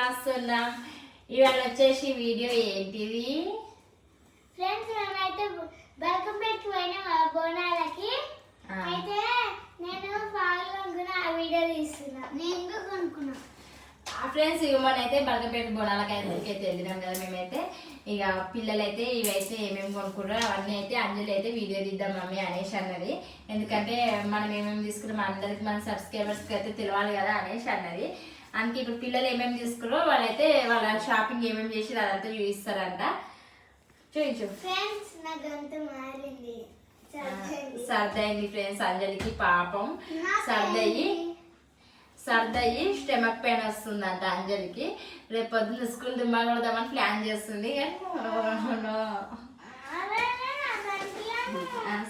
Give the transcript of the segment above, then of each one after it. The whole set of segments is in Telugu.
వస్తున్నాం. ఇవాళ వచ్చేసి వీడియో ఏంటిది ఫ్రెండ్స్, మేమైతే బల్కంపేటకి పోయినా బోనాలకి. అయితే నేను పాలు కొనుక్కున్నా, ఆ వీడియో తీస్తున్నా. నేను ఇంకా కొనుక్కున్నా. ఫ్రెండ్స్, ఇవి మనైతే బల్కంపేట బోనాలకైతే వెళ్ళినాం కదా. మేమైతే ఇక పిల్లలైతే ఇవైతే ఏమేమి కొనుక్కుంటారో అవన్నీ అయితే అంజలి అయితే వీడియో తీద్దాం మమ్మీ అనేసి అన్నది. ఎందుకంటే మనం ఏమేమి తీసుకున్నాం అందరికి మన సబ్స్క్రైబర్స్కి అయితే తెలియాలి కదా అనేసి అన్నది. అందుకే ఇప్పుడు పిల్లలు ఏమేమి తీసుకున్నారో వాళ్ళైతే వాళ్ళ షాపింగ్ ఏమేమి చేసి అదంతా చూపిస్తారంట. చూపించు ఫ్రెండ్స్. నా గొంతు మారింది, సర్దయింది ఫ్రెండ్స్. అంజలికి పాపం సర్దయ్యి స్టమక్ పెయిన్ వస్తుందంట అంజలికి. రేపు పొద్దున్న స్కూల్ దుమ్మా కొడదామని ప్లాన్ చేస్తుంది.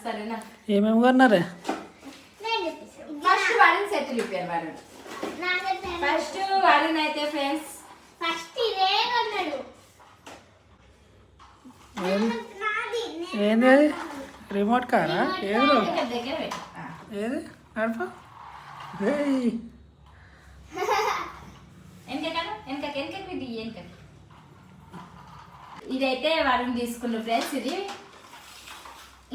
సరేనా, ఏమేమి కొన్నారే? ఫస్ట్ వాడిని సెటిల్ ఇప్పారు. వాడు ఫస్ట్ వాడిని అయితే ఫ్రెండ్స్ ఫస్ట్ ఇదే కొన్నాడు. ఏంది అది? రిమోట్ కారా? ఏది దగ్గర పెట్టు. ఏది నడప? ఇదైతే వాడిని తీసుకుండు ఫ్రెండ్స్. ఇది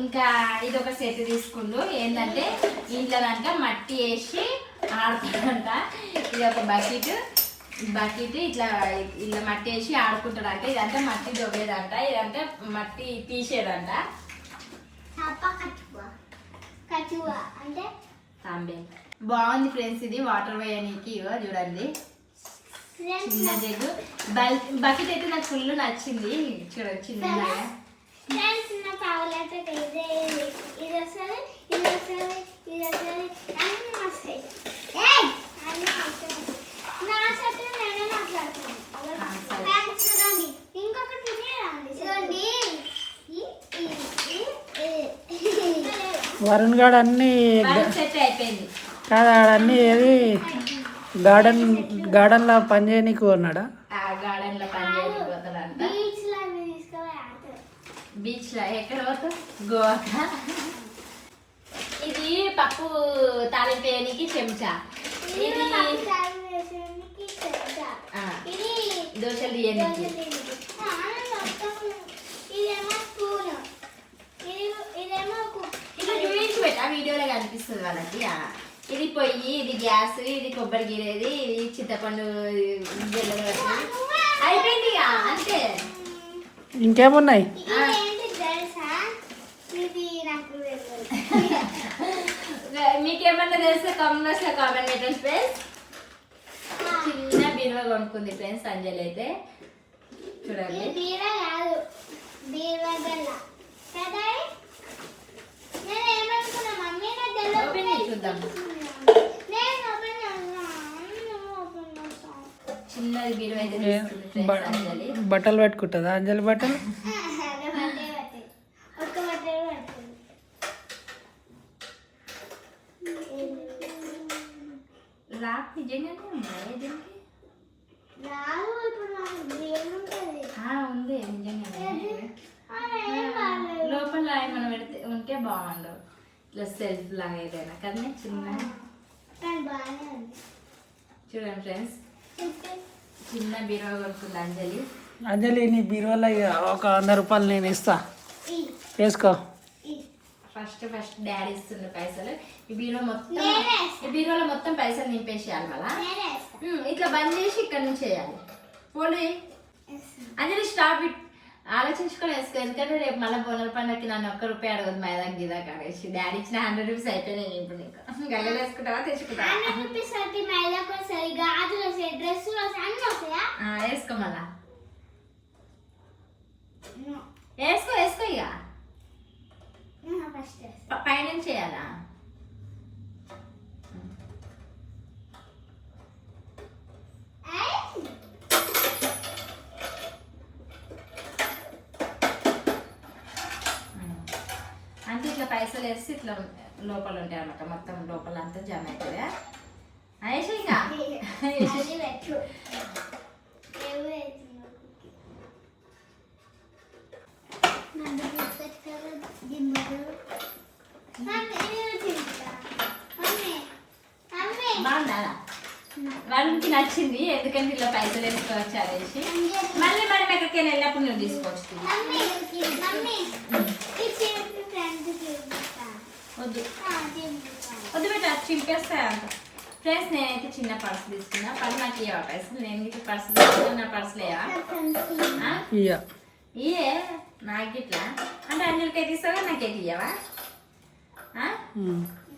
ఇంకా ఇది ఒక సెట్ తీసుకుండు. ఏంటంటే ఇంట్లో దాంట్లో మట్టి వేసి ఆడుతాడంట. ఇది ఒక బకెట్ ఇట్లా ఇలా మట్టి వేసి ఆడుకుంటాడంట. ఇదంతా మట్టి దొబ్బేదంట, ఇదంతా మట్టి తీసేదంట. అంటే తాంబే బాగుంది ఫ్రెండ్స్. ఇది వాటర్ వేయడానికి చూడండి, చిన్న జగ్గు. బకెట్ అయితే నాకు ఫుల్ నచ్చింది. చూడండి చిన్నగా. వరుణ్ గాడు అన్ని సెట్ అయిపోయింది కాదు, ఆడన్నీ ఏది గార్డెన్లో పని చేయనీకి ఉన్నాడా? గార్డెన్ లో పని చేయకపోతాడంట. బీచ్ లో ఎక్కడ పోతాం? గోవా. ఇది పప్పు తాలింపు వేయడానికి చెంచా. ఇది దోశలు తీయడానికి. ఇట్లా చూపించి పెట్టా, వీడియోలో కనిపిస్తుంది వాళ్ళకి. ఇది పొయ్యి, ఇది గ్యాస్, ఇది కొబ్బరి గిరేది, ఇది చింతపండు అయిపోయింది ఇక అంతే. ఇంకేమున్నాయి? మీకేమన్నా తెలిస్తే కామెంట్స్ లో కామెంట్ పెట్టండి ఫ్రెండ్స్. చిన్న బీరువా కొనుక్కుంది ఫ్రెండ్స్ అంజలి అయితే. చూడండి, చూద్దాం. చిన్నది బీరువా అయితే అంజలి. బట్టలు పెట్టుకుంటుందా అంజలి? బట్టలు లాక్ నిజంగానే ఉందా? ఉంది నిజంగానే. లోపల మనం పెడితే ఉంటే బాగుండవు. ఇట్లా సెల్ఫ్ లాగా ఏదైనా కానీ చిన్న. చూడండి ఫ్రెండ్స్, చిన్న బీరువా కొనుక్కుంది అంజలి. అంజలి, నీ బీరువాలో ఒక 100 రూపాయలు నేను ఇస్తా, వేసుకో. ఫస్ట్ డాడీ ఇస్తున్న పైసలు ఈ బీరువాలో మొత్తం పైసలు నింపేసేయాలి. మళ్ళా ఇట్లా బంద్ చేసి ఇక్కడ నుంచి వేయాలి. పోనీ అంజలి స్టాప్ ఇట్. ఆలోచించుకొని వేసుకో. ఎందుకంటే రేపు మళ్ళీ బోనల పండుగకి నన్ను ₹1 అడగదు మైదాకి గిదాక అనేసి. డాడీ ఇచ్చిన ₹100 అయిపోయినాయి. ఇప్పుడు నీకు గల్లలు వేసుకుంటావా తెచ్చుకుంటావా? వేసుకో మళ్ళా వేసుకో ఇక పైన చేయాలా? అంటే ఇట్లా పైసలు వేసి ఇట్లా లోపల ఉంటాయి అన్నమాట. మొత్తం లోపల అంతా జమ అవుతుందా? అనేసి ఇంకా బాగుందా? వాళ్ళకి నచ్చింది ఎందుకంటే ఇలా పైసలు వేసుకోవచ్చు అనేసి మళ్ళీ మనం ఎక్కడికైనా వెళ్ళినప్పుడు నువ్వు తీసుకోవచ్చు మమ్మీ మమ్మీ ఈ చేతి ఫ్రెండ్స్ చూపిస్తా వద్దు చూపిస్తా వద్దు బెట్ట చింపేస్తా అంట ఫ్రెండ్స్ నేనైతే చిన్న పర్స్ తీసుకున్నా పని నాకు ఇవ్వ పైసలు నేను ఇట్లా పర్స్ తీసుకున్నా నా పర్స్ లేవా ఇయ్య ఇయే నాకు ఇట్లా అంటే అన్నిటికైతే ఇస్తావా నాకైతే ఇయ్యవా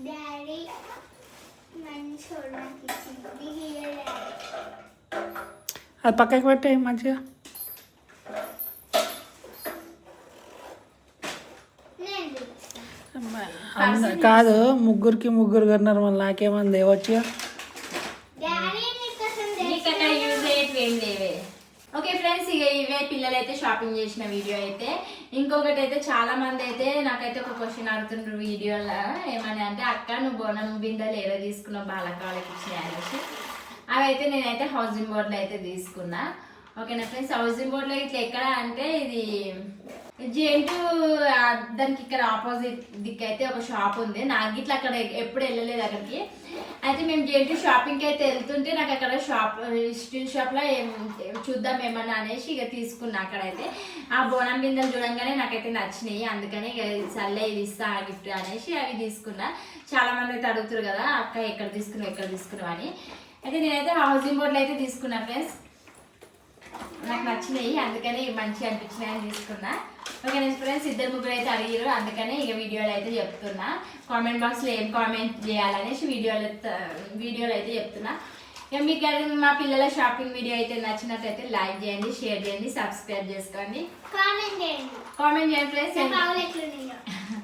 డాడీ మంచోడు నాకు ఇచ్చింది ఇయ్యలే. అది పక్కకి పెట్టే మంచిగా నేను చూపిస్తా. కాదు ముగ్గురికి ముగ్గురు కన్నారు మళ్ళీ నాకేమన్నా దేవచ్చుగా డాడీ నీకోసం నీకన్నా యూజ్ అయ్యేటివి ఏం లేవే ఓకే ఫ్రెండ్స్ ఇక ఇవే పిల్లలు అయితే షాపింగ్ చేసిన వీడియో అయితే ఇంకొకటి అయితే చాలా మంది అయితే నాకైతే ఒక క్వశ్చన్ అడుగుతుండ్రు వీడియోలో ఏమని అంటే అక్క నువ్వు బోనం బిందెలు ఏదో తీసుకున్నావు బాలకాళ్ళకి ఇచ్చినాయి అనేసి అవి అయితే నేనైతే హౌసింగ్ బోర్డులో అయితే తీసుకున్నా ఓకేనా ఫ్రెండ్స్ హౌసింగ్ బోర్డులో ఇట్లా ఎక్కడ అంటే ఇది జేంటూ దానికి ఇక్కడ ఆపోజిట్ దిక్కు అయితే ఒక షాప్ ఉంది నాకు ఇట్లా అక్కడ ఎప్పుడు వెళ్ళలేదు అక్కడికి అయితే మేము జేంటూ షాపింగ్కి అయితే వెళ్తుంటే నాకు అక్కడ షాప్ స్టీల్ షాప్లో చూద్దాం ఏమన్నా అనేసి ఇక తీసుకున్నా అక్కడైతే ఆ బోనం బిందెలు చూడంగానే నాకైతే నచ్చినాయి అందుకని ఇక సర్లే ఇది ఇస్తా గిఫ్ట్ అనేసి అవి తీసుకున్నా చాలా మంది అయితే అడుగుతారు కదా అక్క ఎక్కడ తీసుకున్నావు అని అయితే నేనైతే హౌసింగ్ బోర్డులో అయితే తీసుకున్నా ఫ్రెండ్స్ నాకు నచ్చినాయి అందుకని మంచిగా అనిపించినాయని తీసుకున్నా ఓకే ఫ్రెండ్స్ ఇద్దరు ముగ్గురు అయితే అడిగారు అందుకని ఇక వీడియోలో అయితే చెప్తున్నా కామెంట్ బాక్స్లో ఏం కామెంట్ చేయాలనేసి వీడియోలో అయితే చెప్తున్నా ఇక మీకు మా పిల్లల షాపింగ్ వీడియో అయితే నచ్చినట్లయితే లైక్ చేయండి షేర్ చేయండి సబ్స్క్రైబ్ చేసుకోండి కామెంట్ చేయండి కామెంట్ చేయండి ఫ్రెండ్స్ కావాలి ఎట్లున్నాయో